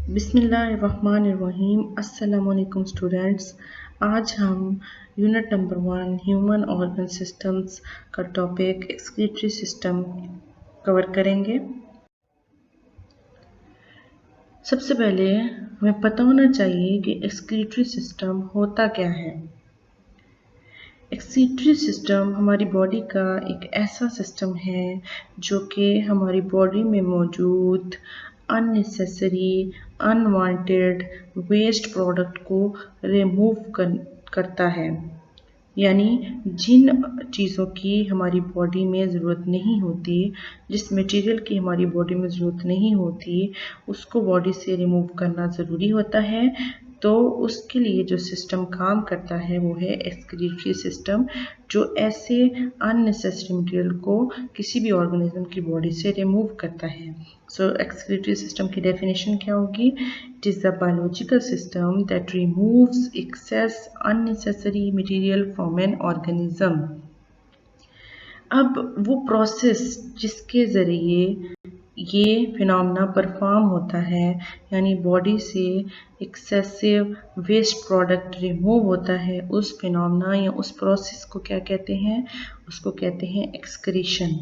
बिस्मिल्लाहिर्रहमानिर्रहीम। अस्सलामुअलैकुम स्टूडेंट्स। आज हम unit number 1 human organ systems का टॉपिक एक्सक्रीटरी सिस्टम कवर करेंगे। सबसे पहले हमें पता होना चाहिए कि एक्सक्रीटरी सिस्टम होता क्या है। एक्सक्रीटरी सिस्टम हमारी बॉडी का एक ऐसा सिस्टम है जो कि हमारी बॉडी में मौजूद अननेसेसरी अनवांटेड वेस्ट प्रोडक्ट को रिमूव करता है, यानी जिन चीज़ों की हमारी बॉडी में ज़रूरत नहीं होती, जिस मटेरियल की हमारी बॉडी में ज़रूरत नहीं होती, उसको बॉडी से रिमूव करना ज़रूरी होता है। तो उसके लिए जो सिस्टम काम करता है वो है एक्सक्रीटरी सिस्टम, जो ऐसे अननेसेसरी मटेरियल को किसी भी ऑर्गेनिज्म की बॉडी से रिमूव करता है। सो एक्सक्रीटरी सिस्टम की डेफिनेशन क्या होगी? It is the biological system that removes excess unnecessary material from an organism. अब वो प्रोसेस जिसके ज़रिए ये फिनोमेना परफॉर्म होता है, यानी बॉडी से एक्सेसिव वेस्ट प्रोडक्ट रिमूव होता है, उस फिनोमेना या उस प्रोसेस को क्या कहते हैं? उसको कहते हैं एक्सक्रीशन।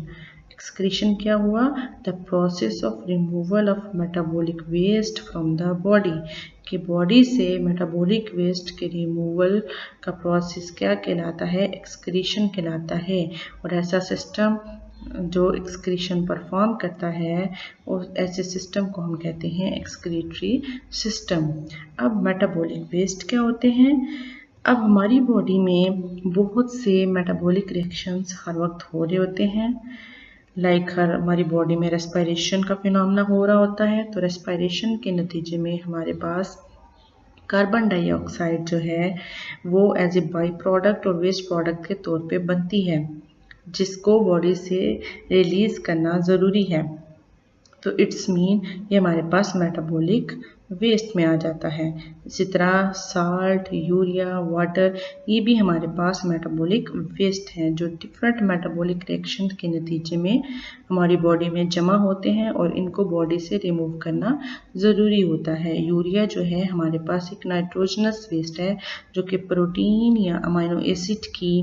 एक्सक्रीशन क्या हुआ? The process of removal of metabolic waste from the body, कि बॉडी से मेटाबॉलिक वेस्ट के रिमूवल का प्रोसेस क्या कहलाता है? एक्सक्रीशन कहलाता है। और ऐसा सिस्टम जो एक्सक्रीशन परफॉर्म करता है, और ऐसे सिस्टम को हम कहते हैं एक्सक्रीटरी सिस्टम। अब मेटाबॉलिक वेस्ट क्या होते हैं? अब हमारी बॉडी में बहुत से मेटाबॉलिक रिएक्शंस हर वक्त हो रहे होते हैं। हमारी बॉडी में रेस्पिरेशन का फिनोमेना हो रहा होता है, तो रेस्पिरेशन के नतीजे में हमारे पास कार्बन डाइऑक्साइड जो है वो एज ए बाई प्रोडक्ट और वेस्ट प्रोडक्ट के तौर पे बनती है, जिसको बॉडी से रिलीज़ करना ज़रूरी है। तो इट्स मीन ये हमारे पास मेटाबॉलिक वेस्ट में आ जाता है। इसी तरह साल्ट, यूरिया, वाटर, ये भी हमारे पास मेटाबॉलिक वेस्ट हैं, जो डिफरेंट मेटाबॉलिक रिएक्शन के नतीजे में हमारी बॉडी में जमा होते हैं और इनको बॉडी से रिमूव करना ज़रूरी होता है। यूरिया जो है हमारे पास एक नाइट्रोजनस वेस्ट है, जो कि प्रोटीन या अमाइनो एसिड की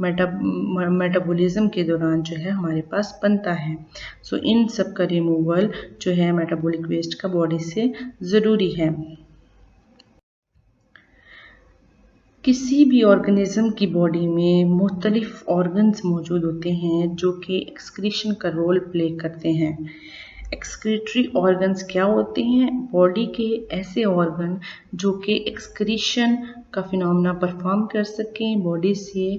मेटाबॉलिज्म के दौरान जो है हमारे पास बनता है। सो इन सब का रिमूवल जो है मेटाबॉलिक वेस्ट का बॉडी से ज़रूरी है। किसी भी ऑर्गेनिज्म की बॉडी में मुख्तलिफ ऑर्गन्स मौजूद होते हैं जो कि एक्सक्रीशन का रोल प्ले करते हैं। एक्सक्रीटरी ऑर्गन्स क्या होते हैं? बॉडी के ऐसे ऑर्गन जो कि एक्सक्रीशन का फिनोमेना परफॉर्म कर सकें, बॉडी से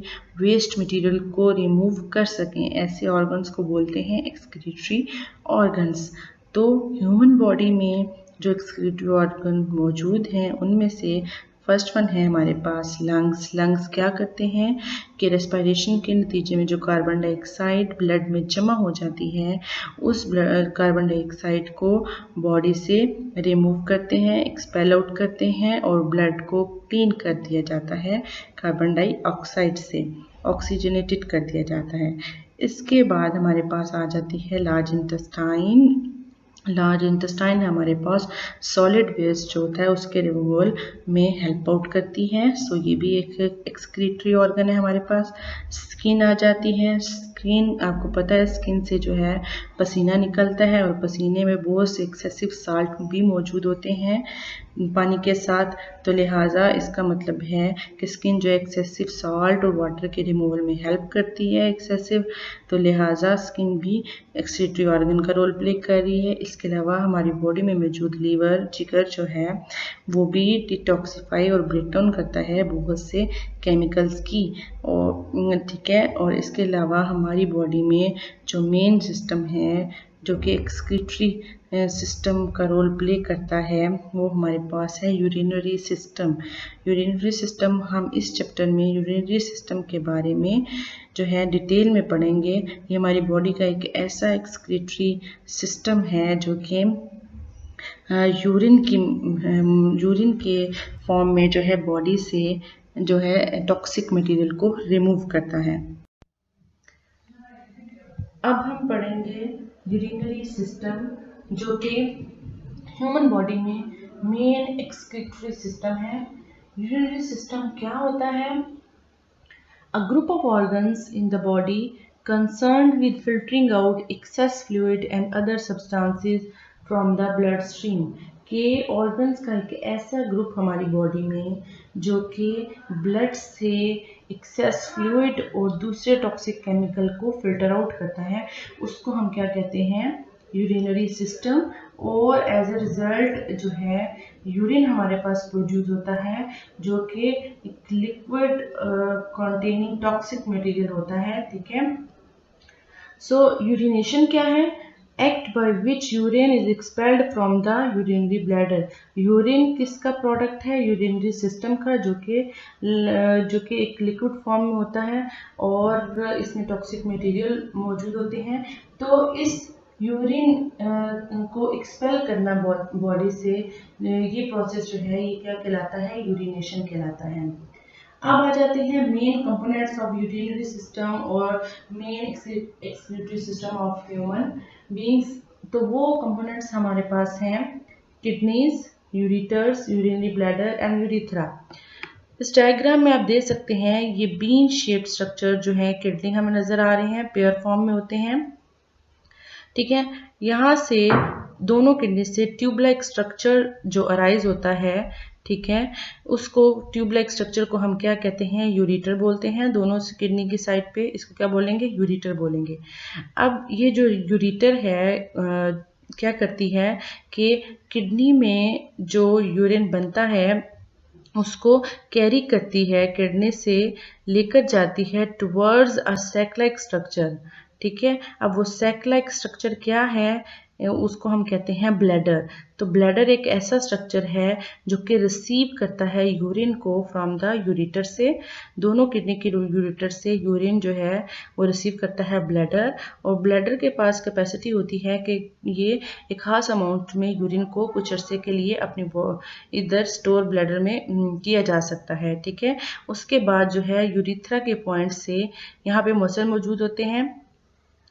वेस्ट मटेरियल को रिमूव कर सकें, ऐसे ऑर्गन्स को बोलते हैं एक्सक्रीटरी ऑर्गन्स। तो ह्यूमन बॉडी में जो एक्सक्रीटरी ऑर्गन मौजूद हैं उनमें से फर्स्ट वन है हमारे पास लंग्स। लंग्स क्या करते हैं कि रेस्पिरेशन के नतीजे में जो कार्बन डाइऑक्साइड ब्लड में जमा हो जाती है, उस कार्बन डाइऑक्साइड को बॉडी से रिमूव करते हैं, एक्सपेल आउट करते हैं और ब्लड को क्लीन कर दिया जाता है कार्बन डाइऑक्साइड से, ऑक्सीजनेटेड कर दिया जाता है। इसके बाद हमारे पास आ जाती है लार्ज इंटेस्टाइन। लार्ज इंटेस्टाइन हमारे पास सॉलिड वेस्ट जो होता है उसके रिमूवल में हेल्प आउट करती है। सो ये भी एक एक्सक्रीटरी ऑर्गन है हमारे पास। स्किन आ जाती है। स्किन, आपको पता है स्किन से जो है पसीना निकलता है और पसीने में बहुत से एक्सेसिव साल्ट भी मौजूद होते हैं पानी के साथ, तो लिहाजा इसका मतलब है कि स्किन जो एक्सेसिव साल्ट और वाटर के रिमूवल में हेल्प करती है एक्सेसिव, तो लिहाजा स्किन भी एक्सक्रीटरी ऑर्गन का रोल प्ले कर रही है। इसके अलावा हमारी बॉडी में मौजूद लीवर, जिगर जो है वो भी डिटॉक्सिफाई और ब्रेक डाउन करता है बहुत से केमिकल्स की, और ठीक है। और इसके अलावा हमारी बॉडी में जो मेन सिस्टम है जो कि एक्सक्रीटरी सिस्टम का रोल प्ले करता है वो हमारे पास है यूरिनरी सिस्टम। यूरिनरी सिस्टम हम इस चैप्टर में यूरिनरी सिस्टम के बारे में जो है डिटेल में पढ़ेंगे। ये हमारी बॉडी का एक ऐसा एक्सक्रीटरी सिस्टम है जो कि यूरिन के फॉर्म में जो है बॉडी से जो है टॉक्सिक मटेरियल को रिमूव करता है। अब हम पढ़ेंगे यूरिनरी सिस्टम, जो कि ह्यूमन बॉडी में मेन एक्सक्रीटरी सिस्टम है। यूरिनरी सिस्टम क्या होता है? A group of organs in the body concerned with filtering out excess fluid and other substances from the bloodstream। के ऑर्गन्स का एक ऐसा ग्रुप हमारी बॉडी में जो कि ब्लड से एक्सेस फ्लूइड और दूसरे टॉक्सिक केमिकल को फिल्टर आउट करता है, उसको हम क्या कहते हैं? Urinary system. और एज ए रिजल्ट जो है यूरिन हमारे पास प्रोड्यूस होता है जो कि एक लिक्विड कंटेनिंग टॉक्सिक मटेरियल होता है, ठीक है। सो यूरिनेशन क्या है? Act by which urine is expelled from the urinary bladder. Urine किसका प्रोडक्ट है? यूरिनरी सिस्टम का, जो कि एक लिक्विड फॉर्म में होता है और इसमें टॉक्सिक मटेरियल मौजूद होते हैं। तो इस यूरिन को एक्सपेल करना बॉडी से, ये प्रोसेस जो है ये क्या कहलाता है? यूरिनेशन कहलाता है। अब आ जाते हैं main components of urinary system और main excretory system of human beings. तो वो कंपोनेंट्स हमारे पास हैं kidneys, ureters, urinary bladder and urethra. इस डायग्राम में आप देख सकते हैं ये बीन शेप्ड स्ट्रक्चर जो है किडनी हमें नजर आ रहे हैं, पेयर फॉर्म में होते हैं, ठीक है। यहाँ से दोनों किडनी से ट्यूब लाइक स्ट्रक्चर जो अराइज होता है, ठीक है, उसको ट्यूब लाइक स्ट्रक्चर को हम क्या कहते हैं? यूरिटर बोलते हैं। दोनों किडनी की साइड पे इसको क्या बोलेंगे? यूरिटर बोलेंगे। अब ये जो यूरिटर है क्या करती है कि किडनी में जो यूरिन बनता है उसको कैरी करती है, किडनी से लेकर जाती है towards a sac like structure, ठीक है। अब वो सैक लाइक स्ट्रक्चर क्या है? उसको हम कहते हैं ब्लैडर। तो ब्लैडर एक ऐसा स्ट्रक्चर है जो कि रिसीव करता है यूरिन को फ्रॉम द यूरिटर से। दोनों किडनी के यूरिटर से यूरिन जो है वो रिसीव करता है ब्लैडर, और ब्लैडर के पास कैपेसिटी होती है कि ये एक खास अमाउंट में यूरिन को कुछ अरसे के लिए अपनी इधर स्टोर ब्लैडर में किया जा सकता है, ठीक है। उसके बाद जो है यूरिथ्रा के पॉइंट से यहाँ पे मसल मौजूद होते हैं,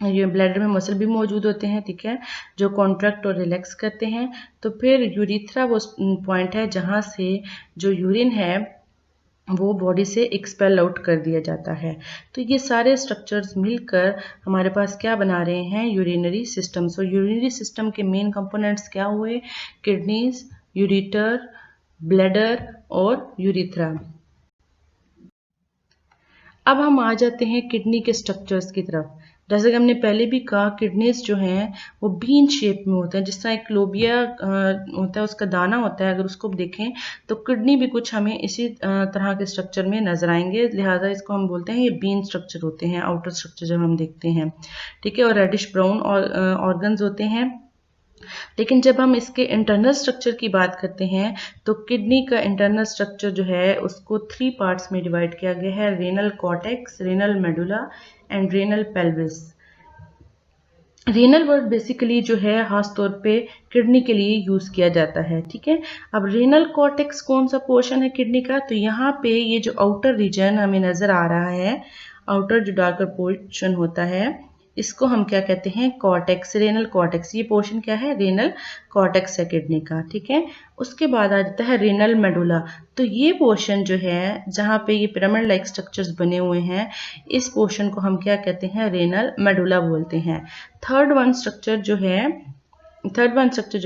ये ब्लैडर में मसल भी मौजूद होते हैं, ठीक है, जो कॉन्ट्रैक्ट और रिलैक्स करते हैं। तो फिर यूरिथ्रा वो पॉइंट है जहाँ से जो यूरिन है वो बॉडी से एक्सपेल आउट कर दिया जाता है। तो ये सारे स्ट्रक्चर्स मिलकर हमारे पास क्या बना रहे हैं? Urinary system. So urinary system के मेन कंपोनेंट्स क्या हुए? किडनीज, यूरिटर, ब्लैडर और यूरिथ्रा। अब हम आ जाते हैं किडनी के स्ट्रक्चर्स की तरफ। जैसे कि हमने पहले भी कहा, किडनीज जो हैं वो बीन शेप में होते हैं, जिस तरह एक लोबिया होता है, उसका दाना होता है, अगर उसको देखें तो किडनी भी कुछ हमें इसी तरह के स्ट्रक्चर में नजर आएंगे, लिहाजा इसको हम बोलते हैं ये बीन स्ट्रक्चर होते हैं, आउटर स्ट्रक्चर जब हम देखते हैं, ठीक है। और रेडिश ब्राउन ऑर्गन्स होते हैं। लेकिन जब हम इसके इंटरनल स्ट्रक्चर की बात करते हैं तो किडनी का इंटरनल स्ट्रक्चर जो है उसको 3 पार्ट्स में डिवाइड किया गया है: renal cortex, renal medulla and renal pelvis. Renal word basically जो है खास तौर पे किडनी के लिए यूज किया जाता है, ठीक है। अब रेनल कॉर्टेक्स कौन सा पोर्शन है किडनी का? तो यहाँ पे ये जो आउटर रीजन हमें नजर आ रहा है, आउटर जो डार्कर पोर्शन होता है, इसको हम क्या कहते हैं? Cortex, renal cortex. ये पोर्शन क्या है? रेनल कॉर्टेक्स है किडनी का, ठीक है। उसके बाद आ जाता है रेनल मेडुला। तो ये पोर्शन जो है जहाँ पे ये पिरामिड लाइक स्ट्रक्चर्स बने हुए हैं, इस पोर्शन को हम क्या कहते हैं? रेनल मेडुला बोलते हैं। थर्ड वन स्ट्रक्चर जो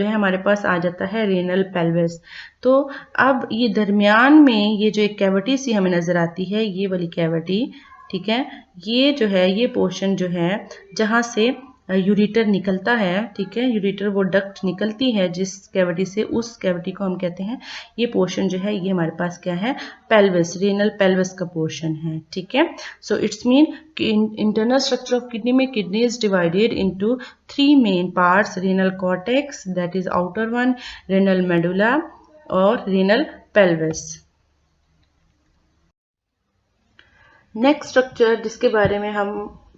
है हमारे पास आ जाता है रेनल पेल्विस। तो अब ये दरमियान में ये जो एक कैविटी सी हमें नजर आती है, ये वाली कैविटी, ठीक है, ये जो है ये पोर्शन जो है जहाँ से यूरिटर निकलता है, ठीक है, यूरिटर वो डक्ट निकलती है जिस कैविटी से, उस कैविटी को हम कहते हैं, ये पोर्शन जो है ये हमारे पास क्या है? पेल्विस, रेनल पेल्विस का पोर्शन है, ठीक है। So it's mean internal structure of kidney में kidney is divided into 3 main parts: renal cortex, that is outer one, renal medulla और रेनल पेल्विस। नेक्स्ट स्ट्रक्चर जिसके बारे में हम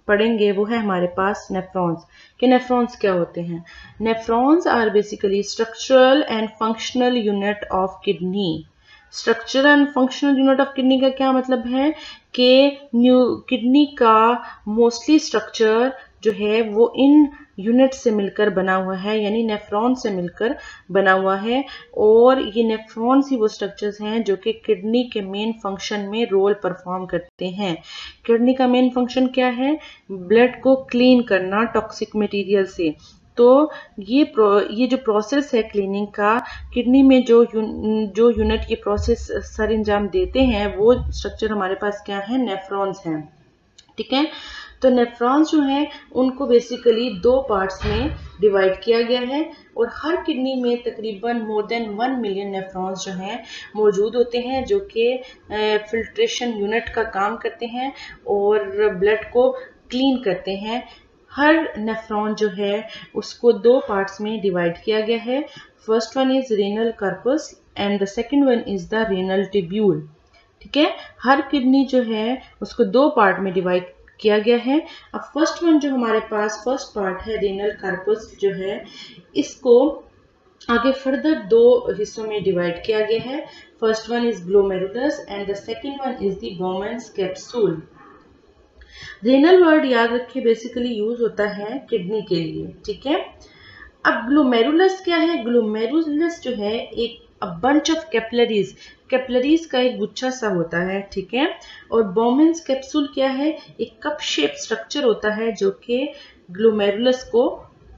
पढ़ेंगे वो है हमारे पास नेफ्रॉन्स। कि नेफ्रॉन्स क्या होते हैं? Nephrons are basically structural and functional unit of kidney. Structural and functional unit of kidney का क्या मतलब है कि किडनी का मोस्टली स्ट्रक्चर जो है वो इन यूनिट से मिलकर बना हुआ है, यानी नेफ्रॉन से मिलकर बना हुआ है। और ये नेफ्रॉन्स ही वो स्ट्रक्चर्स हैं जो कि किडनी के मेन फंक्शन में रोल परफॉर्म करते हैं। किडनी का मेन फंक्शन क्या है? ब्लड को क्लीन करना टॉक्सिक मटेरियल से। तो ये जो प्रोसेस है क्लीनिंग का, किडनी में जो यूनिट ये प्रोसेस सर अंजाम देते हैं, वो स्ट्रक्चर हमारे पास क्या है? नेफ्रॉन्स हैं। ठीक है, तो नेफ्रॉन्स जो है उनको बेसिकली दो पार्ट्स में डिवाइड किया गया है और हर किडनी में तकरीबन मोर देन 1 मिलियन नेफ्रॉन्स जो हैं मौजूद होते हैं, जो कि फिल्ट्रेशन यूनिट का काम करते हैं और ब्लड को क्लीन करते हैं। हर नेफ्रॉन जो है उसको दो पार्ट्स में डिवाइड किया गया है। First one is renal corpus and the second one is the renal tubule. ठीक है, हर किडनी जो है उसको दो पार्ट में डिवाइड किया गया है। अब फर्स्ट वन जो हमारे पास फर्स्ट पार्ट है रेनल कार्पस जो है, इसको आगे फर्दर दो हिस्सों में डिवाइड किया गया है। First one is glomerulus and the second one is the Bowman's capsule. Renal word याद रखिए बेसिकली यूज होता है किडनी के लिए। ठीक है, अब ग्लोमेरुलस क्या है? ग्लोमेरुलस जो है एक बंच ऑफ कैपिलरीज, कैपिलरीज का एक गुच्छा सा होता है। ठीक है, और बोमेन्स कैप्सूल क्या है? एक कप शेप स्ट्रक्चर होता है जो कि ग्लोमेरुलस को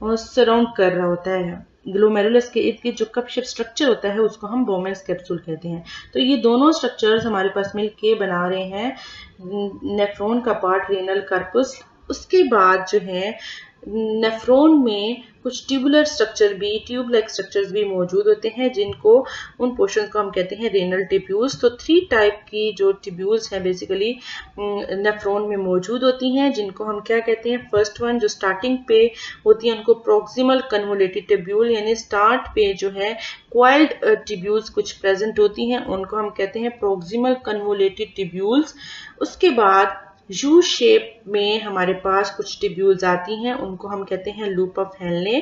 सराउंड कर रहा होता है। ग्लोमेरुलस के इर्द गिर्द जो कप शेप स्ट्रक्चर होता है उसको हम बोमेन्स कैप्सूल कहते हैं। तो ये दोनों स्ट्रक्चर्स हमारे पास मिलके बना रहे हैं नेफ्रॉन का पार्ट रेनल कार्पस। उसके बाद जो है नेफ्रॉन में कुछ ट्यूबुलर स्ट्रक्चर भी, ट्यूब लाइक स्ट्रक्चर्स भी मौजूद होते हैं, जिनको उन पोर्शन को हम कहते हैं रेनल टिब्यूल्स। तो 3 टाइप की जो टिब्यूल्स हैं बेसिकली नेफ्रॉन में मौजूद होती हैं, जिनको हम क्या कहते हैं? फर्स्ट वन जो स्टार्टिंग पे होती है उनको प्रोक्सिमल कन्वोलेटेड टिब्यूल, यानी स्टार्ट पे जो है क्वाइल्ड टिब्यूल्स कुछ प्रेजेंट होती हैं, उनको हम कहते हैं प्रोक्सिमल कन्वोलेटेड टिब्यूल्स। उसके बाद यू शेप में हमारे पास कुछ टिब्यूल्स आती हैं, उनको हम कहते हैं लूप ऑफ हेनले।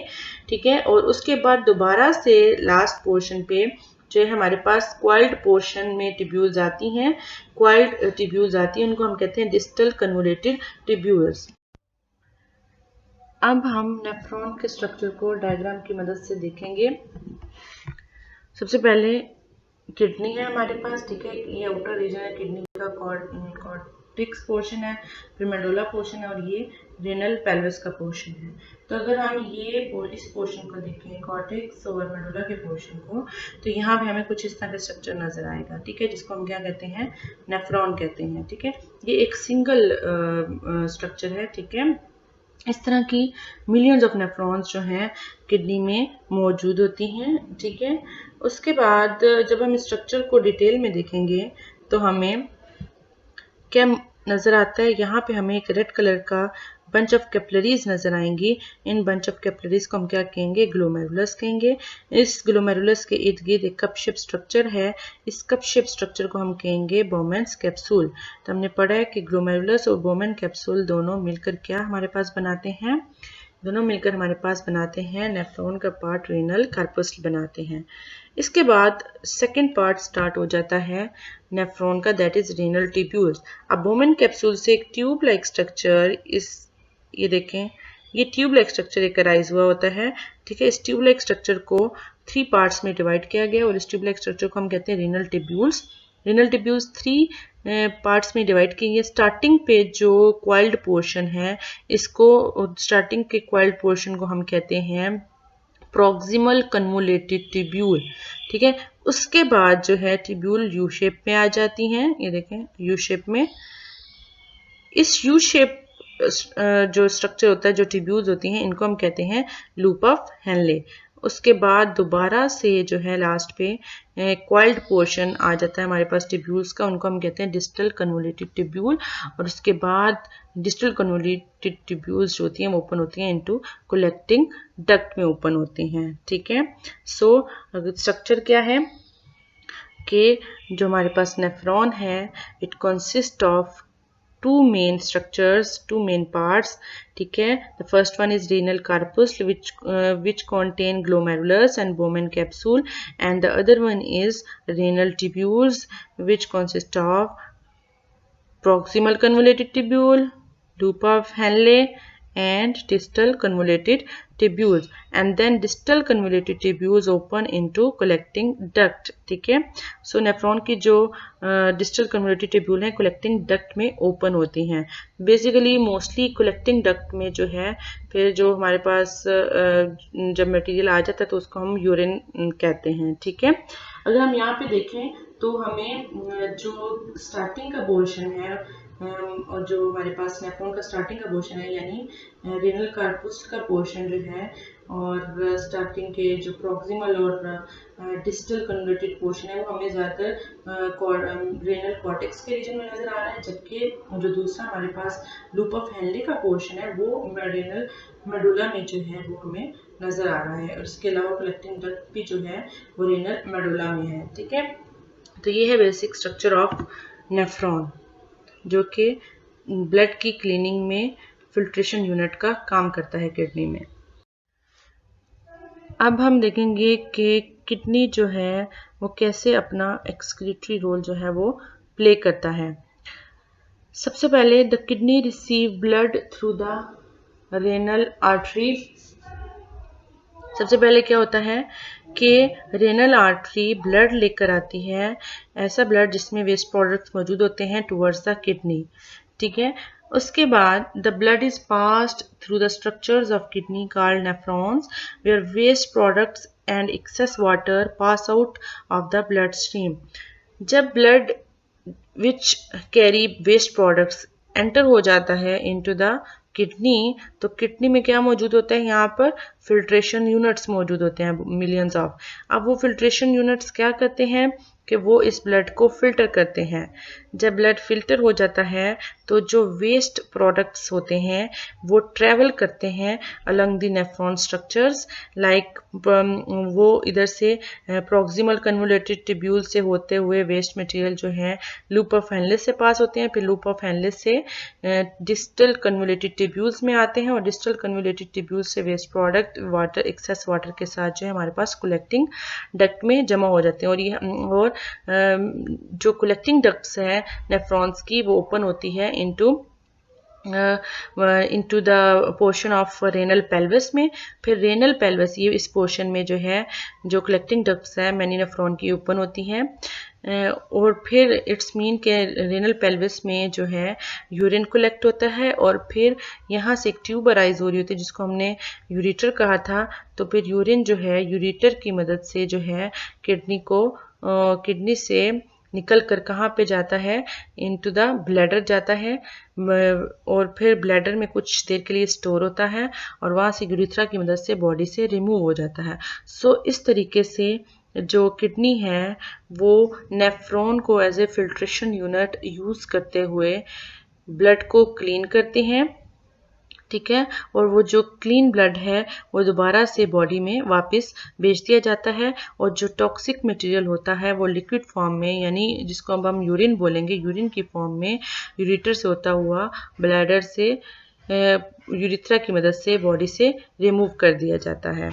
ठीक है, और उसके बाद दोबारा से लास्ट पोर्शन पे जो है हमारे पास क्वाइल्ड पोर्शन में टिब्यूल्स आती हैं, क्वाइल्ड टिब्यूल्स आती हैं, उनको हम कहते हैं डिस्टल कन्वोलेटेड टिब्यूल्स। अब हम नेफ्रॉन के स्ट्रक्चर को डायग्राम की मदद से देखेंगे। सबसे पहले किडनी है हमारे पास। ठीक है, ये आउटर रीजन है किडनी का, कॉर्टेक्स पोर्शन है, फिर मेडुला पोर्शन है और ये रेनल पेल्विस का पोर्शन है। तो अगर हम इस पोर्शन को देखें, कॉर्टेक्स और मेडुला के पोर्शन को, तो यहाँ पे हमें कुछ इस तरह का स्ट्रक्चर नजर आएगा। ठीक है, जिसको हम क्या कहते हैं? नेफ्रॉन कहते हैं। ठीक है, ये एक सिंगल स्ट्रक्चर है। ठीक है, इस तरह की मिलियंस ऑफ नेफ्रॉन्स जो हैं किडनी में मौजूद होती हैं। ठीक है, उसके बाद जब हम स्ट्रक्चर को डिटेल में देखेंगे तो हमें क्या नजर आता है? यहाँ पे हमें एक रेड कलर का बंच ऑफ कैपिलरीज नजर आएंगी। इन बंच ऑफ कैपिलरीज को हम क्या कहेंगे? ग्लोमेरुलस कहेंगे। इस ग्लोमेरुलस के इर्द गिर्द एक कप शेप स्ट्रक्चर है, इस कप शेप स्ट्रक्चर को हम कहेंगे बोमेन्स कैप्सूल। तो हमने पढ़ा है कि ग्लोमेरुलस और बोमेन कैप्सूल दोनों मिलकर क्या हमारे पास बनाते हैं? दोनों मिलकर हमारे पास बनाते हैं नेफ्रॉन का पार्ट रेनल कार्पस बनाते हैं। इसके बाद सेकंड पार्ट स्टार्ट हो जाता है नेफ्रॉन का, दैट इज रेनल टिब्यूल्स। अब बोमेन कैप्सूल से एक ट्यूब लाइक स्ट्रक्चर, ये देखें, ये ट्यूब लाइक स्ट्रक्चर एक अराइज हुआ होता है। ठीक है, इस ट्यूब लाइक स्ट्रक्चर को 3 पार्ट्स में डिवाइड किया गया और इस ट्यूब लाइक स्ट्रक्चर को हम कहते हैं renal tubules. Renal tubules 3 parts में डिवाइड किए। स्टार्टिंग पे जो क्वाइल्ड पोर्शन है, इसको स्टार्टिंग के क्वाइल्ड पोर्शन को हम कहते हैं प्रॉक्सिमल कन्वोलेटेड टिब्यूल। ठीक है, उसके बाद जो है टिब्यूल यू शेप में आ जाती हैं। ये देखें यू शेप में, इस यू शेप जो स्ट्रक्चर होता है, जो टिब्यूल्स होती हैं, इनको हम कहते हैं लूप ऑफ हेनले। उसके बाद दोबारा से जो है लास्ट पे क्वाइल्ड पोर्शन आ जाता है हमारे पास टिब्यूल्स का, उनको हम कहते हैं डिस्टल कन्वोलेटेड टिब्यूल। और उसके बाद डिस्टल कन्वोलेटेड टिब्यूल्स जो होती हैं वो ओपन होती हैं इनटू कलेक्टिंग डक्ट में ओपन होती हैं। ठीक है, सो स्ट्रक्चर क्या है कि जो हमारे पास नेफ्रॉन है, it consist of two main structures, two main parts. ठीक है, the first one is renal corpus which contain glomerulus and Bowman capsule, and the other one is renal tubules which consist of proximal convoluted tubule, loop of Henle and distal convoluted tubules and then distal convoluted tubules open into collecting duct. ठीक है, सो nephron की जो distal convoluted tubule है collecting duct में open होती हैं. Basically mostly collecting duct में जो है फिर जो हमारे पास जब मटेरियल आ जाता है तो उसको हम यूरिन कहते हैं. ठीक है, अगर हम यहाँ पे देखें तो हमें जो स्टार्टिंग का पोर्शन है और जो हमारे पास नेफ्रॉन का स्टार्टिंग का पोर्शन है यानी रेनल कार्पस का पोर्शन जो है और स्टार्टिंग के जो प्रॉक्सिमल और डिस्टल कन्वर्टेड पोर्शन है वो हमें ज़्यादातर रेनल कॉर्टेक्स के रीजन में नज़र आ रहा है, जबकि जो दूसरा हमारे पास लूप ऑफ हेनले का पोर्शन है वो रेनल मेडुला में जो है वो हमें नज़र आ रहा है. और इसके अलावा कलेक्टिंग डक्ट भी जो है वो रेनल मेडुला में है. ठीक है, तो ये है बेसिक स्ट्रक्चर ऑफ नेफ्रॉन जो कि ब्लड की क्लीनिंग में फिल्ट्रेशन यूनिट का काम करता है किडनी में. अब हम देखेंगे कि किडनी जो है वो कैसे अपना एक्सक्रीटरी रोल जो है वो प्ले करता है. सबसे पहले the kidney receive blood through the renal artery. सबसे पहले क्या होता है कि रेनल आर्टरी ब्लड लेकर आती है, ऐसा ब्लड जिसमें वेस्ट प्रोडक्ट्स मौजूद होते हैं टुवर्ड्स द किडनी. ठीक है, उसके बाद the blood is passed through the structures of kidney called nephrons where waste products and excess water pass out of the blood stream. जब blood which carry waste products enter हो जाता है into the kidney तो kidney में क्या मौजूद होता है, यहाँ पर फिल्ट्रेशन यूनिट्स मौजूद होते हैं मिलियंस ऑफ. अब वो फिल्ट्रेशन यूनिट्स क्या करते हैं कि वो इस ब्लड को फिल्टर करते हैं. जब ब्लड फिल्टर हो जाता है तो जो वेस्ट प्रोडक्ट्स होते हैं वो ट्रैवल करते हैं along the nephron structures like वो इधर से प्रॉक्सिमल कन्वोल्यूटेड ट्यूब्यूल से होते हुए वेस्ट मटेरियल जो है लूप ऑफ हेनले से पास होते हैं, फिर लूप ऑफ हेनले से डिस्टल कन्वोल्यूटेड ट्यूब्यूल्स में आते हैं और डिस्टल कन्वोल्यूटेड ट्यूब्यूल से waste product water excess water के साथ जो है हमारे पास कलेक्टिंग डक्ट में जमा हो जाते हैं. और जो कलेक्टिंग डक्ट्स है नेफ्रॉन्स की वो ओपन होती है into the portion of renal pelvis में. फिर रेनल पेल्विस ये इस पोर्शन में जो है जो कलेक्टिंग डक्ट्स है मैनी नेफ्रॉन की ओपन होती हैं और फिर इट्स मीन के रेनल पेल्विस में जो है यूरिन कलेक्ट होता है और फिर यहाँ से एक ट्यूब अराइज हो रही होती है जिसको हमने यूरेटर कहा था. तो फिर यूरिन जो है यूरेटर की मदद से जो है किडनी से निकल कर कहाँ पे जाता है, इनटू द ब्लैडर जाता है और फिर ब्लैडर में कुछ देर के लिए स्टोर होता है और वहाँ से यूरेथ्रा की मदद से बॉडी से रिमूव हो जाता है. सो इस तरीके से जो किडनी है वो नेफ्रॉन को as a filtration unit use करते हुए ब्लड को क्लीन करते हैं. ठीक है, और वो जो क्लीन ब्लड है वो दोबारा से बॉडी में वापस भेज दिया जाता है और जो टॉक्सिक मटेरियल होता है वो लिक्विड फॉर्म में यानी जिसको अब हम यूरिन बोलेंगे यूरिन की फॉर्म में यूरेटर से होता हुआ ब्लैडर से यूरेथ्रा की मदद से बॉडी से रिमूव कर दिया जाता है.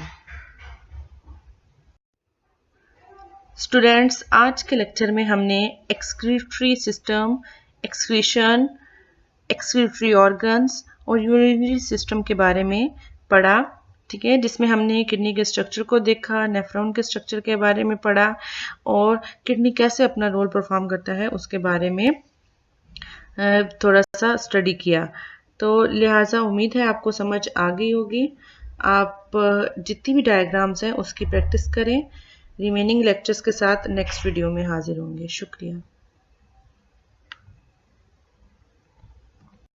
स्टूडेंट्स, आज के लेक्चर में हमने excretory system, excretion, excretory organs और यूरिनरी सिस्टम के बारे में पढ़ा. ठीक है, जिसमें हमने किडनी के स्ट्रक्चर को देखा, नेफ्रॉन के स्ट्रक्चर के बारे में पढ़ा और किडनी कैसे अपना रोल परफॉर्म करता है उसके बारे में थोड़ा सा स्टडी किया. तो लिहाजा उम्मीद है आपको समझ आ गई होगी. आप जितनी भी डायग्राम्स हैं उसकी प्रैक्टिस करें. रिमेनिंग लेक्चर्स के साथ नेक्स्ट वीडियो में हाजिर होंगे. शुक्रिया.